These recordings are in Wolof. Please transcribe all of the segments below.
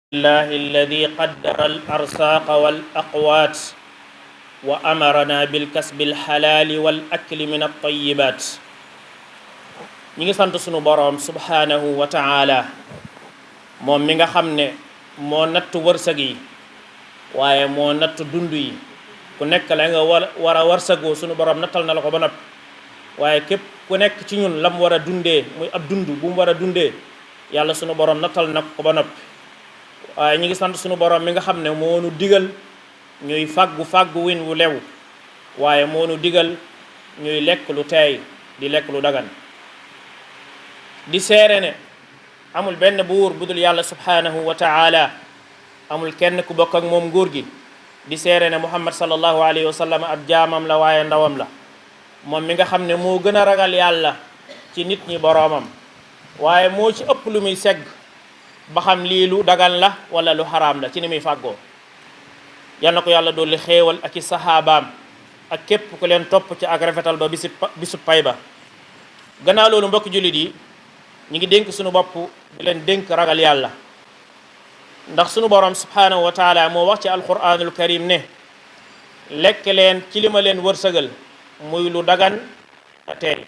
الله الذي قدر الأرزاق والأقوات وأمرنا بالكسب الحلال والأكل من الطيبات ñi sant sunu borom subhanahu wa ta'ala moom mi nga xam ne moo natt wërsëg yi waaye moo natt dund yi ku nekk la nga war a wërsëgoo sunu borom nattal na la ko ba noppi waaye képp ku nekk ci ñun lam war a dundee muy ab dund bu mu war a dundee yàlla sunu borom nattal na ko ba noppi waaye ñi ngi sant sunu borom mi nga xam ne moo nu digal ñuy fàggu win wu lew waaye moo nu digal ñuy lekk lu teey di lekk lu dagan di seere ne amul benn buur budul yàlla subhanahu wa ta'ala amul kenn ku bokk ak moom nguur gi di seere ne muhammad sallallahu alayhi wa sallam ab jaamam la waaye ndawam la moom mi nga xam ne moo gën a ragal yàlla ci nit ñi boroomam waaye moo ci ëpp lu muy segg ba xam lii lu dagan la wala lu xaraam la ci ni muy fàggoo yal na ko yàlla dolli xéewal ak i saxaabaam ak képp ku leen topp ci ak rafetal ba bisu pay ba gannaaw loolu mbokk jullit yi ñi ngi dénk sunu bopp di leen dénk ragal yàlla ndax sunu borom subhanahu wa taala moo wax ci alquranul karim ne lekk leen ci li ma leen wërsëgal muy lu dagan teey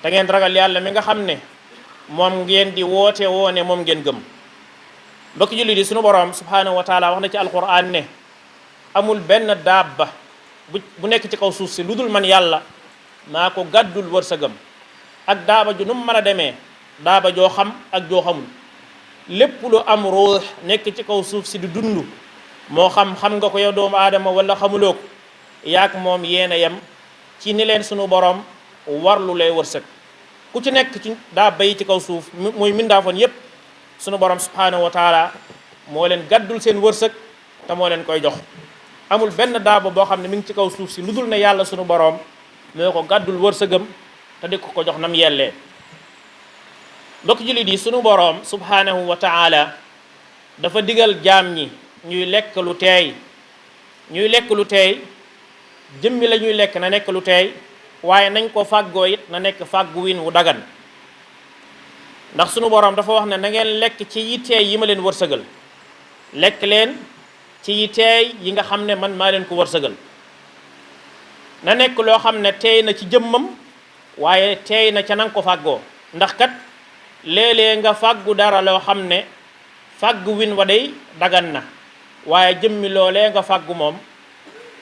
te ngeen ragal yàlla mi nga xam ne moom ngeen di woote woone moom ngeen gëm mbokk jullit yi sunu borom subhanahu wa taala wax na ci alquran ne amul benn daabba bu nekk ci kaw suuf si lu dul man yàlla maa ko gàddul wërsëgam ak daaba ju nu mu mën a demee daaba joo xam ak joo xamul lépp lu am ruux nekk ci kaw suuf si di dund moo xam nga ko yow doomu aadama wala xamuloo ko yaak moom yéen a yem ci ni leen sunu borom warlu lay wërsëg ku ci nekk ci daaba yi ci kaw suuf muy mindaafoon yépp sunu borom subhanahu wa taala moo leen gàddul seen wërsëg te moo leen koy jox amul benn daaba boo xam ne mi ngi ci kaw suuf si lu dul ne yàlla sunu borom moo ko gàddul wërsëgam te di ko jox nam yellee mbokk jullit yi sunu boroom subhanahu wa ta'ala dafa digal jaam ñi ñuy lekk lu teey jëmmi la ñuy lekk na nekk lu teey waaye nañ ko fàggoo it na nekk fàggu win wu dagan ndax sunu boroom dafa wax ne na ngeen lekk ci yi teey yi ma leen wërsëgal lekk leen ci yi teey yi nga xam ne man maa leen ko wërsëgal na nekk loo xam ne teey na ci jëmmam waaye teey na ca nanga ko fàggoo ndax kat léeg-léeg nga fàggu dara loo xam ne fàggu win wa day dagan na waaye jëmmi loolee nga fàggu moom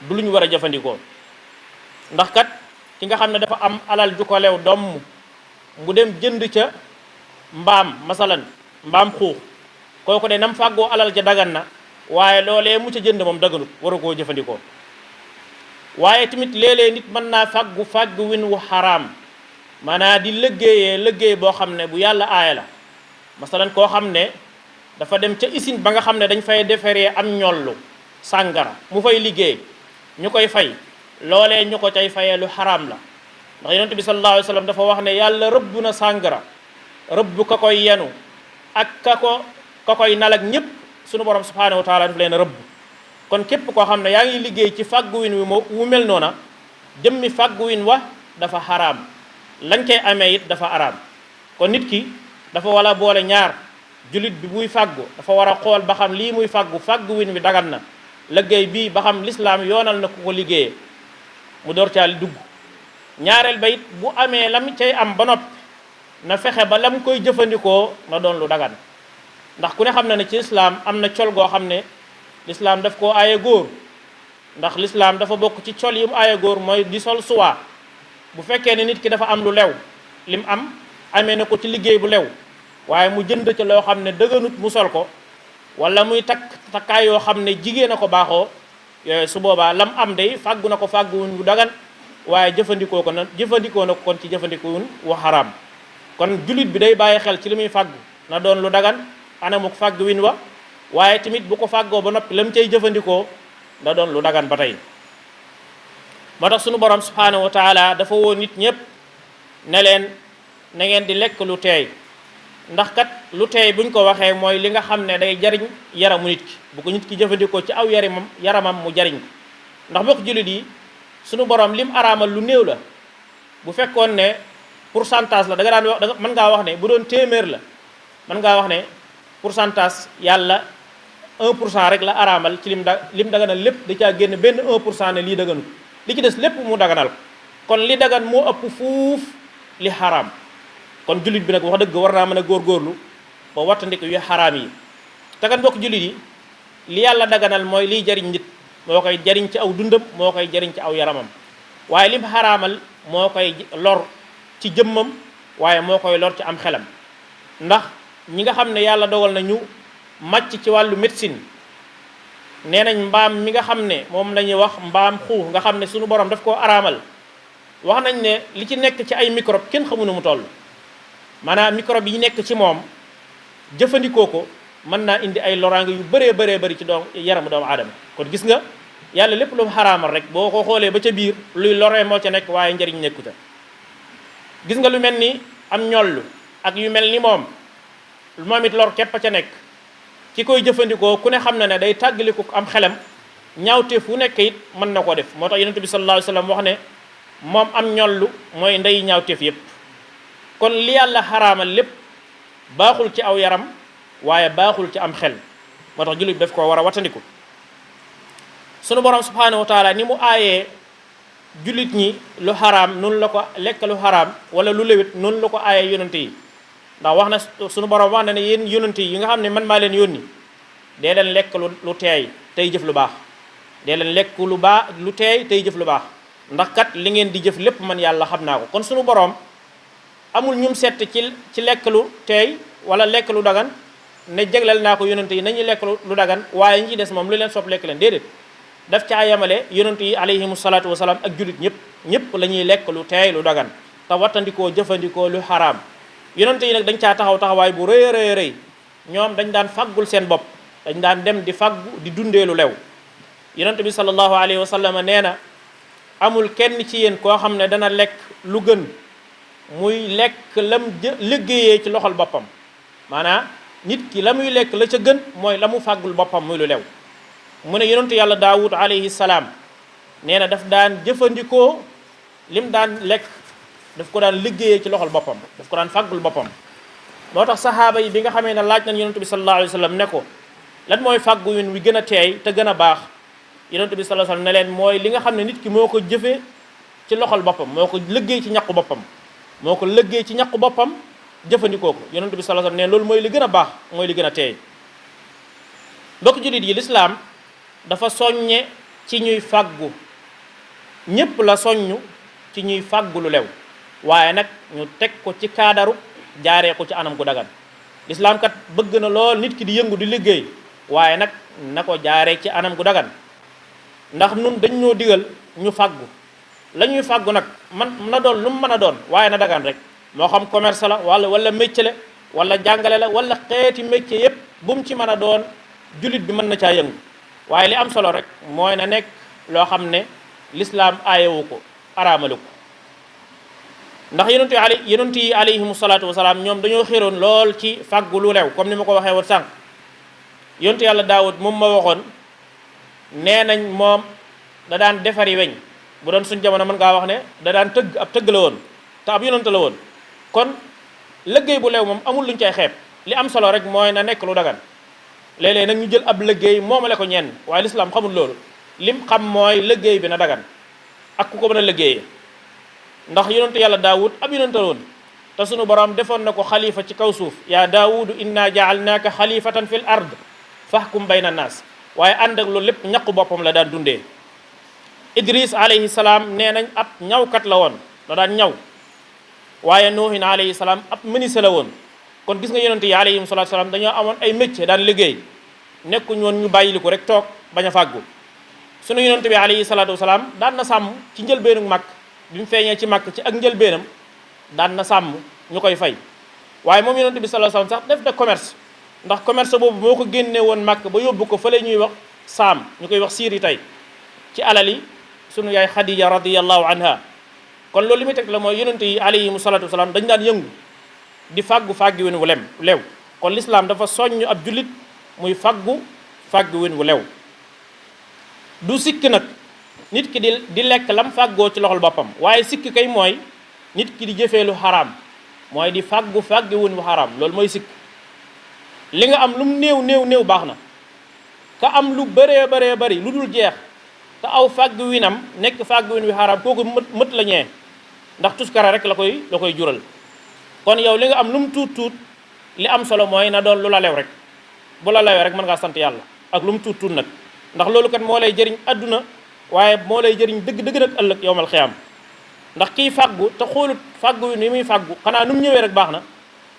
du lu ñu war a jëfandikoo ndax kat ki nga xam ne dafa am alal ju ko lew domm mu dem jënd ca mbaam masalan mbaam xuux kooku de nam fàggoo alal ja dagan na waaye loolee mu ca jënd moom daganut waru koo jëfandikoo waaye tamit léeg-léeg nit mën naa fàggu win wu xaraam maanaam di liggéey boo xam ne bu yàlla aaya la masalan koo xam ne dafa dem ca usine ba nga xam ne dañ fay defaree am ñollu sàngara mu fay liggéey ñu koy fay loolee ñu ko cay fayee lu xaraam la ndax yonent bi sallallahu alayhi wa sallam dafa wax ne yàlla rëbb na sàngara rëbb ka koy yenu ak ka koy nal ak ñépp sunu borom subhanahu wa taala daf leen rëbb kon képp koo xam ne yaa ngi liggéey ci fàgguwin wu mel noona jëmmi fàgguwin wa dafa xaraam lañ koy amee it dafa araam kon nit ki dafa wala boole ñaar jullit bi buy fàggu dafa war a xool ba xam lii muy fàgguwin wi dagan na liggéey bii ba xam lislaam yoonal na ku ko liggéeyee mu door caa dugg ñaareel ba it bu amee lam cay am ba noppi na fexe ba lam koy jëfandikoo na doon lu dagan ndax ku ne xam na ne ci lislaam am na col goo xam ne lislaam daf koo aaye góor ndax lislaam dafa bokk ci col yi mu aaye góor mooy di sol suwaa bu fekkee ne nit ki dafa am lu lew lim am amee na ko ci liggéey bu lew waaye mu jënd ca loo xam ne dëgganut mu sol ko wala muy takkaay yoo xam ne jigéen a ko baaxoo yooyu su boobaa lam am day fàggu na ko fàgguwun wu dagan waaye jëfandikoo na ko kon ci jëfandikuwun wu xaraam kon jullit bi day bàyyi xel ci li muy fàggu na doon lu dagan anamuk fàgguwin wa waaye tamit bu ko fàggoo ba noppi lam cay jëfandikoo da doon lu dagan ba tey moo tax sunu borom subhanahu wa taala dafa woo nit ñëpp ne leen na ngeen di lekk lu teey ndax kat lu teey buñ ko waxee mooy li nga xam ne day jariñ yaramu nit ki bu ko nit ki jëfandikoo ci aw yaramam mu jariñ ko ndax bokk jullit yi sunu borom lim araamal lu néew la bu fekkoon ne pourcentage la da nga daan wax mën ngaa wax ne bu doon téeméer la mën ngaa wax ne pourcentage yàlla 1% rek la araamal ci lim daganal lépp da caa génn benn 1% ne lii daganu li ci des lépp mu daganal kon li dagan moo ëpp fuuf li xaraam kon jullit bi nag wax dëgg war naa mën a góorgóorlu ba wattandiku yu xaraam yi te kat mbokk jullit yi li yàlla daganal mooy liy jariñ nit moo koy jariñ ci aw dundam moo koy jariñ ci aw yaramam waaye lim xaraamal moo koy lor ci jëmmam waaye moo koy lor ci am xelam ndax ñi nga xam ne yàlla dogal na ñu màcc ci wàllu médecine nee nañ mbaam mi nga xam ne moom la ñuy wax mbaam xuux nga xam ne suñu borom daf koo araamal wax nañ ne li ci nekk ci ay microbe kenn xamu nu mu toll maanaam microbe yi nekk ci moom jëfandikoo ko mën naa indi ay loraange yu bëree bëri ci yaramu doomu aadama kon gis nga yàlla lépp lu mu xaraamal rek boo ko xoolee ba ca biir luy loree moo ca nekk waaye njëriñ nekku ca gis nga lu mel ni am ñollu ak yu mel ni moom it lor képp a ca nekk ki koy jëfandikoo ku ne xam na ne day tàggaliku am xelam ñaawteef fu nekk it mën na koo def moo tax yonent bi sallallahu alayhi wasallam wax ne moom am ñollu mooy ndey ñaawteef yépp kon li yàlla xaraamal lépp baaxul ci aw yaram waaye baaxul ci am xel moo tax jullit daf koo war a watandiku sunu borom subhanahu wa taala ni mu aayee jullit ñi lu xaraam noonu la ko lekk lu xaraam wala lu lewit noonu la ko aayee yonante yi ndax wax na sunu borom wax na ne yéen yonante yi nga xam ne man maa leen yónni dee leen lekk lu teey tey jëf lu baax dee leen lekk lu teey tey jëf lu baax ndax kat li ngeen di jëf lépp man yàlla xam naa ko kon sunu borom amul ñum sett ci lekk lu teey wala lekk lu dagan ne jéglal naa ko yonante yi nañuy lekk lu dagan waaye ñi ci des moom lu leen sopp lekk leen déedéet daf caa yemale yonante yi alayhimu salaatu wasalaam ak jullit ñëpp la ñuy lekk lu teey lu dagan te wattandikoo jëfandikoo lu xaraam yonante yi nag dañ caa taxawaay bu rëy ñoom dañ daan faggul seen bopp dañ daan dem di faggu di dundee lu lew yonante bi sallallahu alayhi wa sallam nee na amul kenn ci yéen koo xam ne dana lekk lu gën muy lekk lam liggéeyee ci loxol boppam maanaam nit ki la muy lekk la ca gën mooy la mu fàggul boppam muy lu lew mu ne yonentu yàlla daawud alayhi salaam nee na daf daan jëfandikoo lim daan lekk daf ko daan liggéeyee ci loxol boppam daf ko daan fàggul boppam moo tax saxaaba yi bi nga xamee ne laaj nañ yonentu bi sallallahu alayhi wa sallam ne ko lan mooy fàggu win wi gën a teey te gën a baax yonentu bi sallallahu alayhi wa sallam ne leen mooy li nga xam ne nit ki moo ko jëfee ci loxol boppam moo ko liggéey ci ñaqu boppam moo ko liggéey ci ñaqu boppam jëfandikoo ko yonentu bi sallallahu alayhi wa sallam ne loolu mooy li gën a baax mooy li gën a teey mbokk jullit yi lislaam dafa soññe ci ñuy fàggu ñépp la soññu ci ñuy fàggu lu lew waaye nag ñu teg ko ci kaadaru jaaree ko ci anam gu dagan lislaam kat bëgg na lool nit ki di yëngu di liggéey waaye nag na ko jaaree ci anam gu dagan ndax nun dañ ñoo digal ñu fàggu la ñuy fàggu nag man na doon lu mu mën a doon waaye na dagan rek moo xam commerce la wala métier la wala jàngale la wala xeeti métier yépp bu mu ci mën a doon jullit bi mën na caa yëngu waaye li am solo rek mooy na nekk loo xam ne lislaam aayewu ko araamalu ko ndax yonent yi alayhimu salaatu wasalaam ñoom dañoo xéroon lool ci fàggu lu lew comme ni ma ko waxee woon sànq yonent yàlla daawud moom ma waxoon nee nañ moom da daan defari weñ bu doon suñ jamono mën ngaa wax ne da daan tëgg la woon te ab yonent la woon kon liggéey bu lew moom amul luñ cay xeeb li am solo rek mooy na nekk lu dagan léeg-léeg nag ñu jël ab liggéey moomale ko ñenn waaye lislaam xamul loolu lim xam mooy liggéey bi na dagan ak ku ko mën a liggéeyee ndax yonentu yàlla daawud ab yonent la woon te sunu borom defoon na ko xalifa ci kaw suuf yaa daawudu inna jaalnaaka xalifatan fil ard fahkum bayna naas waaye ànd ak loolu lépp ñaqu boppam la daan dundee idris alayhi salaam nee nañ ab ñawkat la woon da daan ñaw waaye nuuhin alayhi salaam ab ministre la woon kon gis nga yonent yi alayhim salaatu salaam dañoo amoon ay métier daan liggéey nekkuñ woon ñu bàyyili ko rek toog bañ a fàggu sunu yonent bi alayhi salaatu wasalaam daan na sàmm ci njëlbeenu màkk bi mu feeñee ci màkk ci ak njëlbeenam daan na sàmm ñu koy fay waaye moom yonent bi sallallahu alayhi wasallam sax def na commerce ndax commerce boobu moo ko génnee woon màkk ba yóbbu ko fële ñuy wax saam ñu koy wax siiri tey ci alali sunu yaay Xadija radiyallahu anha kon loolu li muy teg la mooy yonent yi alayhimu salaatu wasalaam dañ daan yëngu di fàggu wen wu lew kon lislaam dafa soññ ab jullit muy fàggu wen wu lew du sikk nag nit ki di lekk lam fàggoo ci loxol boppam waaye sikk kay mooy nit ki di jëfee lu xaraam mooy di fàggu wen wu xaraam loolu mooy sikk li nga am lu mu néew baax na ka am lu bëree bëri lu dul jeex te aw fàgg winam nekk fàgg win wi xaraam kooku mët la ñee ndax tuskara rek la koy jural. kon yow li nga am lu mu tuut tuut li am solo mooy na doon lu la lew rek bu la lewee rek mën ngaa sant yàlla ak lu mu tuut tuut nag, ndax loolu kat moo lay jëriñ adduna waaye moo lay jëriñ dëgg nag ëllëg yowmal xiyaam. ndax kii fàggu te xoolut fàggu wi ni muy fàggu xanaa nu mu ñëwee rek baax na,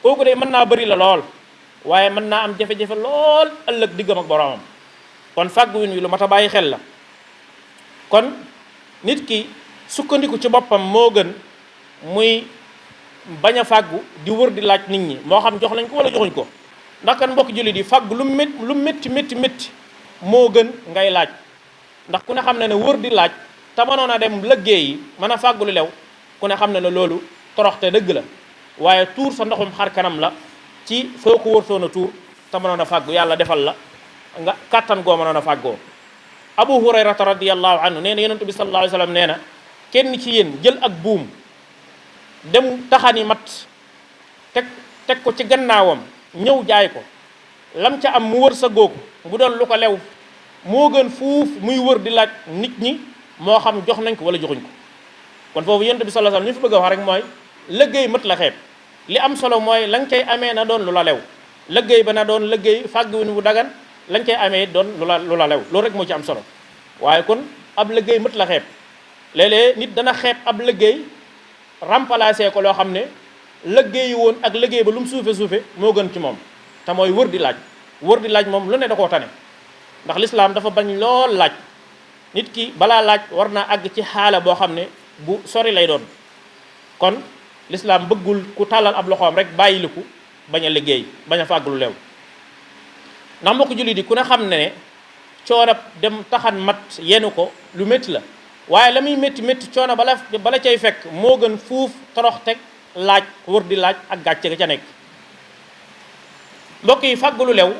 kooku de mën naa bëri la lool waaye mën naa am jafe-jafe lool ëllëg diggam ak boromam. kon fàggu win wi lu mat a bàyyi xel la. kon nit ki sukkandiku ci boppam moo gën muy bañ a fàggu di wër di laaj nit ñi moo xam jox lañ ko wala joxuñ ko. ndax kan mbokk jullit yi fàggu lu métti moo gën ngay laaj. ndax ku ne xam ne wër di laaj te mënoon a dem liggéey yi mën a fàggu lu lew ku ne xam ne loolu toroxte dëgg la waaye tuur sa ndoxum xar kanam la ci soo ko wër soon a tuur te mënoon a fàggu yàlla defal la nga kàttan goo mënoon a fàggoo. Abu Hurayrata radiyallahu anhu nee na yonent bi sallallahu alayhi wa sallam nee na kenn ci yéen jël ak buum dem taxani mat teg ko ci gannaawam ñëw jaay ko lam ca am mu wër sa googu bu doon lu ko lew moo gën fuuf muy wër di laaj nit ñi moo xam jox nañ ko wala joxuñ ko. kon foofu yonent bi sallallahu alayhi wasallam li fi bëgg a wax rek mooy liggéey mët la xeeb li am solo mooy la nga cay amee na doon lu la lew liggéey ba na doon liggéey fàgguwin bu dagan la nga cay amee doon lu la lew loolu rek moo ci am solo. waaye kon ab liggéey mët la xeeb léeg-léeg nit dana xeeb ab liggéey remplacer ko loo xam ne liggéey woon ak liggéey ba lu mu suufe moo gën ci moom te mooy wër di laaj moom lu ne da koo tane. ndax lislaam dafa bañ lool laaj nit ki balaa laaj war naa àgg ci xaala boo xam ne bu sori lay doon. kon lislaam bëggul ku tàllal ab loxoom rek bàyyiliku bañ a liggéey bañ a fàgg lu leew. ndax mbokk jullit di ku ne xam ne coonab dem taxan mat yenu ko lu métti la waaye la muy métti coono bala cay fekk moo gën fuuf torox teg laaj wër di laaj ak gàcce ga ca nekk. mbokk yi fàgg lu lew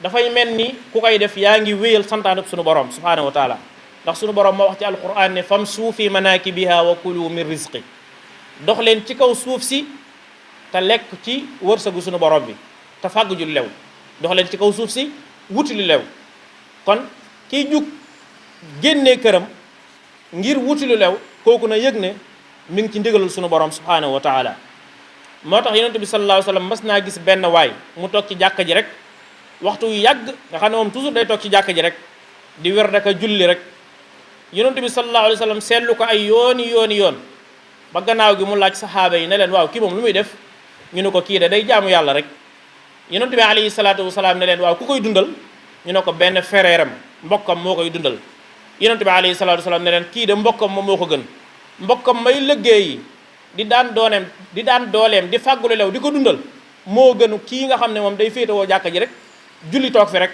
dafay mel ni ku koy def yaa ngi wéyal santaanub sunu borom subhanahu wa taala ndax sunu borom moo wax ci alquran ne famshu fi manakibiha wa kulu min rizqi dox leen ci kaw suuf si te lekk ci wërsëgu sunu borom bi te fàgg ju lew dox leen ci kaw suuf si wuti lu lew. kon kiy jug génnee këram ngir wuti lu lew kooku na yëg ne mi ngi ci ndigalul sunu borom subhanahu wa taala. moo tax yonent bi sallallahu alayhi wa sallam mas naa gis benn waay mu toog ci jàkka ji rek waxtu yu yàgg nga xam ne moom toujours day toog ci jàkka ji rek di wer daka julli rek yonent bi sallallahu alayhi wa sallam seetlu ko ay yoon ba gannaaw gi mu laaj saxaaba yi ne leen waaw kii moom lu muy def ñu ne ko kii de day jaamu yàlla rek. yonent bi alayhi salaatu wasalaam ne leen waaw ku koy dundal ñu ne ko benn fereeram mbokkam moo koy dundal. yonent bi alayhi salaatu wasalaam ne leen kii de mbokkam moom moo ko gën mbokkam may liggéey di daan dooleem di fàggulu lew di ko dundal moo gënu kii nga xam ne moom day féetewoo jàkka ji rek julli toog fi rek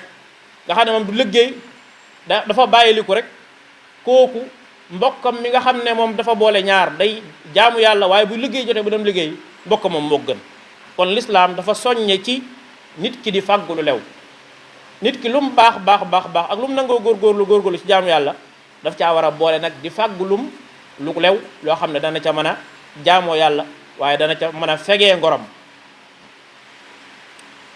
nga xam ne moom du liggéey dafa bàyyiliku rek. kooku mbokkam mi nga xam ne moom dafa boole ñaar day jaamu yàlla waaye bu liggéey jotee bu dem liggéey mbokkam moom moo gën. kon lislaam dafa soññe ci nit ki di fàggulu lew nit ki lu mu baax ak lu mu nangoo góorgóorlu ci jaamu yàlla daf caa war a boole nag di fàggulum lu lew loo xam ne dana ca mën a jaamoo yàlla waaye dana ca mën a fegee ngorom.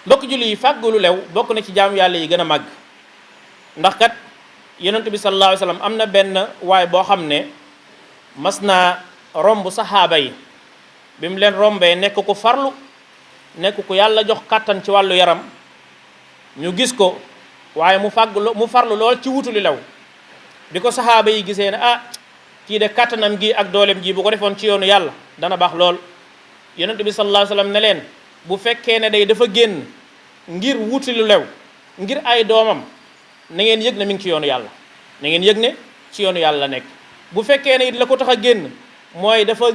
mbokk julli yi fàggulu lew bokk na ci jaamu yàlla yi gën a màgg ndax kat yonent bi sallallahu alayhi wasallam am na benn waay boo xam ne mas naa romb saxaaba yi bi mu leen rombee nekk ku farlu nekk ku yàlla jox kàttan ci wàllu yaram ñu gis ko waaye mu farlu lool ci wutu lu lew bi ko saxaaba yi gisee ne kii de kàttanam gi ak dooleem ji bu ko defoon ci yoonu yàlla dana baax lool. yonent bi sallallahu alayhi wasallam ne leen bu fekkee ne day dafa génn ngir wuti lu lew ngir ay doomam na ngeen yëg ne mi ngi ci yoonu yàlla na ngeen yëg ne ci yoonu yàlla la nekk. bu fekkee ne it la ko tax a génn mooy dafa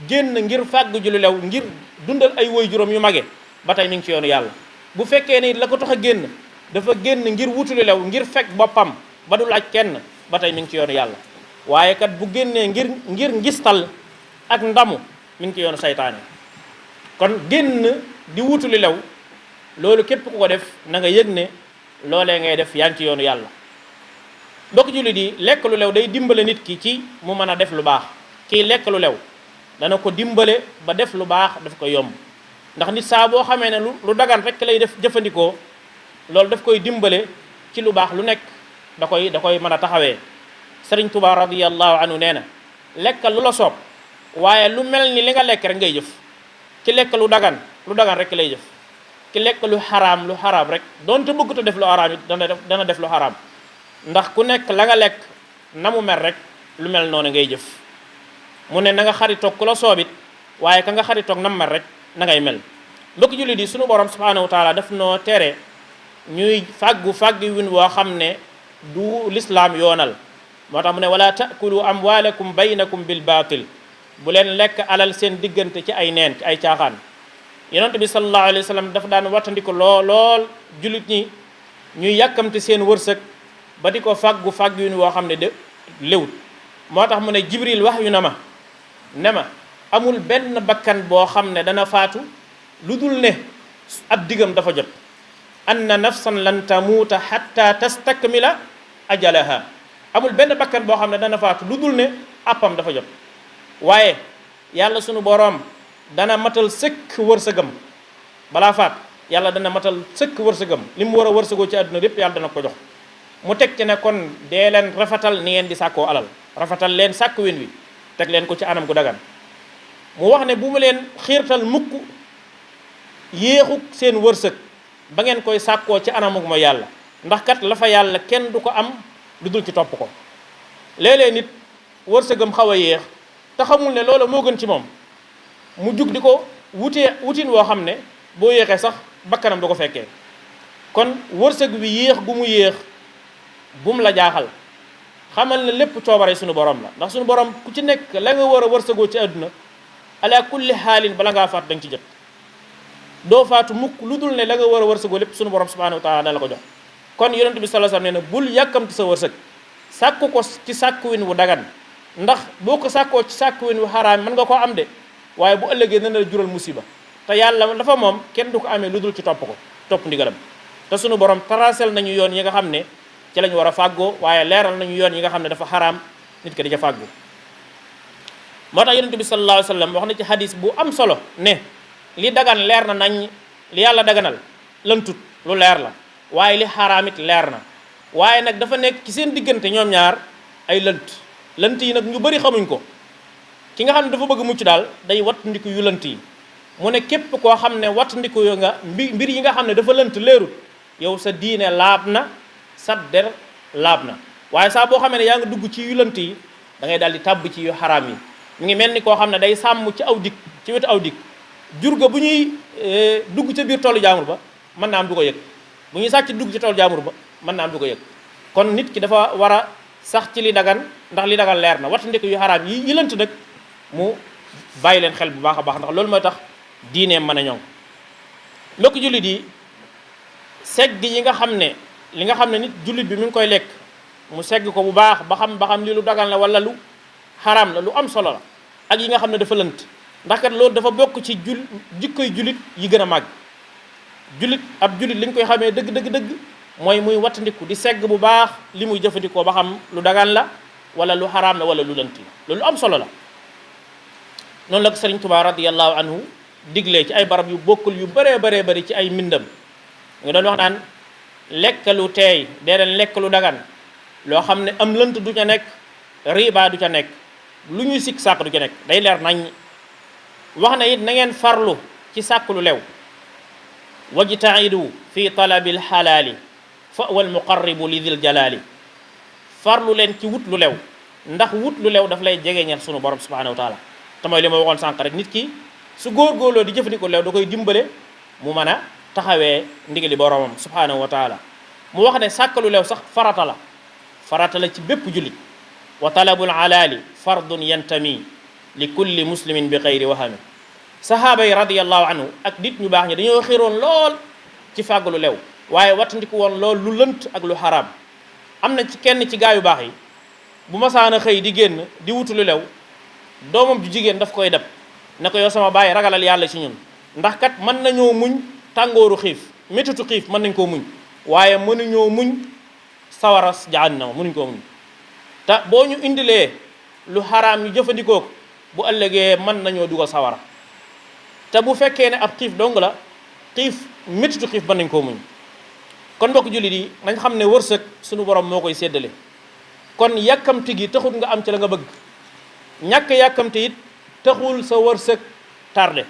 génn ngir fàggu ju lu lew ngir dundal ay woy juróom yu mage ba tey mi ngi ci yoonu yàlla. bu fekkee ne it la ko tax a génn dafa génn ngir wuti lu lew ngir fekk boppam ba du laaj kenn ba tey mi ngi ci yoonu yàlla. waaye kat bu génnee ngir ngistal ak ndamu mi ngi ci yoonu saytaane. kon génn di wutu lu lew loolu képp ku ko def na nga yëg ne loolee ngay def yaa ngi ci yoonu yàlla. mbokk jullit yi lekk lu lew day dimbale nit ki ci mu mën a def lu baax kii lekk lu lew dana ko dimbale ba def lu baax daf ko yomb ndax nit saa boo xamee ne lu dagan rek lay def jëfandikoo loolu daf koy dimbale ci lu baax lu nekk da koy mën a taxawee. Sëriñ Tuubaa radiyallahu anhu nee na lekkal lu la soob waaye lu mel ni li nga lekk rek ngay jëf. ki lekk lu dagan rek lay jëf. ki lekk lu xaraam rek donte bëgg ta def lu xaraam it dana def lu xaraam ndax ku nekk la nga lekk na mu mel rek lu mel noonu ngay jëf. mu ne na nga xaritoog ku la soobit waaye ka nga xaritoog nam mel rek na ngay mel. mbokk jullit yi sunu borom subhanahu wa taala daf noo tere ñuy fàggu win woo xam ne du lislaam yoonal. moo tax mu ne wala taakulu amwalakum baynakum bil baatil bu leen lekk alal seen diggante ci ay neen ci ay caaxaan. yonent bi sallallahu alayhi wa sallam dafa daan wattandiku lool jullit ñi ñuy yàkkamte seen wërsëg ba di ko fàggu win woo xam ne de léwut. moo tax mu ne jibril wax yu na ma ne ma amul benn bakkan boo xam ne dana faatu lu dul ne ab digam dafa jot. anna nafsan lan tamuuta hatta tastakmila ajalaha. amul benn bakkan boo xam ne dana faatu lu dul ne àppam dafa jot. waaye yàlla sunu boroom dana matal sëkk wërsëgam balaa faat. yàlla dana matal sëkk wërsëgam li mu war a wërsëgoo ci àdduna lépp yàlla dana ko jox. mu teg ci ne kon dee leen rafetal ni ngeen di sàkkoo alal rafetal leen sàkk win wi teg leen ko ci anam gu dagan. mu wax ne bu mu leen xiirtal mukk yéexu seen wërsëg ba ngeen koy sàkkoo ci anamuk mooy yàlla ndax kat la fa yàlla kenn du ko am lu dul ci topp ko. léeg-léeg nit wërsëgam xaw a yéex te xamul ne loola moo gën ci moom mu jug di ko wutin woo xam ne boo yéexee sax bakkanam du ko fekkee. kon wërsëg bi yéex gu mu yéex bum la jaaxal xamal ne lépp coobare suñu borom la ndax suñu borom ku ci nekk la nga war a wërsëgoo ci àdduna ala kulli xaalin bala ngaa faatu da nga ci jot. doo faatu mukk lu dul ne la nga war a wërsëgoo lépp suñu borom subhanahu wa taala dana la ko jox. kon yonent bi sallallahu alayhi wasallam nee na bul yàkkamti sa wërsëg sàkku ko ci sàkkuwin wu dagan ndax boo ko sàkkoo ci sàkkuwin wu xaraam mën nga koo am de waaye bu ëllëgee dana la jural musiba. te yàlla dafa moom kenn du ko amee lu dul ci topp ko topp ndigalam. te sunu borom tracel nañu yoon yi nga xam ne ci lañu war a fàggoo waaye leeral nañu yoon yi nga xam ne dafa xaraam nit ki di ca fàggu. moo tax yonent bi sallallahu alayhi wasallam wax na ci hadis bu am solo ne li dagan leer na nañ li yàlla daganal lëntut lu leer la waaye li xaraamit leer na waaye nag dafa nekk ci seen diggante ñoom ñaar ay lënt yi nag ñu bari xamuñ ko. ki nga xam ne dafa bëgg mucc daal day wattandiku yu lënt yi. mu ne képp koo xam ne wattandiku yo nga mbir yi nga xam ne dafa lënt leerut yow sa diine laab na sa der laab na waaye saa boo xamee ne yaa nga dugg ci yu lënt yi da ngay daal di tàbb ci yu xaraam yi. mu ngi mel ni koo xam ne day sàmm ci aw dik ci wetu aw dik jur ga bu ñuy dugg ca biir toolu jaamur ba mën naa am du ko yëg bu ñuy sàcc dugg ci toolu jaamur ba mën naa am du ko yëg. kon nit ki dafa war a sax ci li dagan ndax li dagan leer na wattandiku yu xaraam yi lënt nag mu bàyyi leen xel bu baax a baax ndax loolu mooy tax diineem mën a ñoŋ. mbokk jullit yi segg yi nga xam ne li nga xam ne nit jullit bi mi ngi koy lekk mu segg ko bu baax ba xam li lu dagan la wala lu xaraam la lu am solo la ak yi nga xam ne dafa lënt ndax kat loolu dafa bokk ci jikkoy jullit yi gën a màgg. ab jullit li ñu koy xamee dëgg mooy muy wattandiku di segg bu baax li muy jëfandikoo ba xam lu dagan la wala lu xaraam la wala lu lënt la loolu am solo la. noonu la ko Sëriñ Tuubaa radiyallahu anhu diglee ci ay barab yu bokkul yu bëree bëri ci ay mbindam nga doon wax naan lekk lu teey dee leen lekk lu dagan loo xam ne am lënt du ca nekk riba du ca nekk lu ñuy sikk sàkk du ca nekk day leer nañ. wax na it na ngeen farlu ci sàkk lu lew wajtaidu fi talabil xalaali fa wal muqarribu li dil jalaali. farlu leen ci wut lu lew ndax wut lu lew daf lay jegeñal sunu borom subhanahu wa taala te mooy li ma waxoon sànq rek nit ki su góorgóorloo di jëfandikoo leew da koy dimbale mu mën a taxawee ndigali boromam subhanahu wa taala. mu wax ne sàkkalu leew sax farata la ci bépp jullit. wa talabul alaali fardun yantami li kulli muslimin bi xayri wahami. sahaaba yi radiyallahu anhu ak nit ñu baax ñi dañoo xiroon lool ci fàggalu leew waaye wattandiku woon lool lu lënt ak lu xaraam. am na ci kenn ci gaa yu baax yi bu masaana xëy di génn di wutu lu lew doomam ju jigéen daf koy dab ne ko yow sama baay ragalal yàlla ci ñun ndax kat mën nañoo muñ tàngooru xiif métitu xiif mën nañ koo muñ waaye mënuñoo muñ sawara jahannama mënuñ koo muñ te boo ñu indilee lu xaraam ñu jëfandikoo ko bu ëllëgee mën nañoo dugal sawara te bu fekkee ne ab xiif dong la xiif métitu xiif mën nañ koo muñ kon mbokk jullit yi nañ xam ne wërsëg sunu borom moo koy séddale kon yàkkamti gi taxul nga am ci la nga bëgg ñàkk yàkkamti it taxul sa wërsëg tardé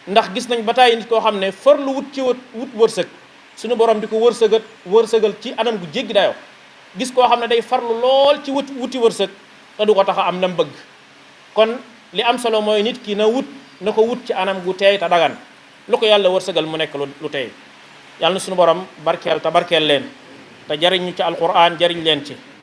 ndax gis nañ ba tàyyi nit koo xam ne farlu wut ci wut wërsëg sunu borom di ko wërsëgal ci anam gu jéggi dayoo gis koo xam ne day farlu lool ci wuti wërsëg te du ko tax a am nam bëgg kon li am solo mooy nit ki na ko wut ci anam gu teey te dagan lu ko yàlla wërsëgal mu nekk lu teey yàlla na sunu borom barkeel te barkeel leen te jariñ ñu ci alquran jariñ leen ci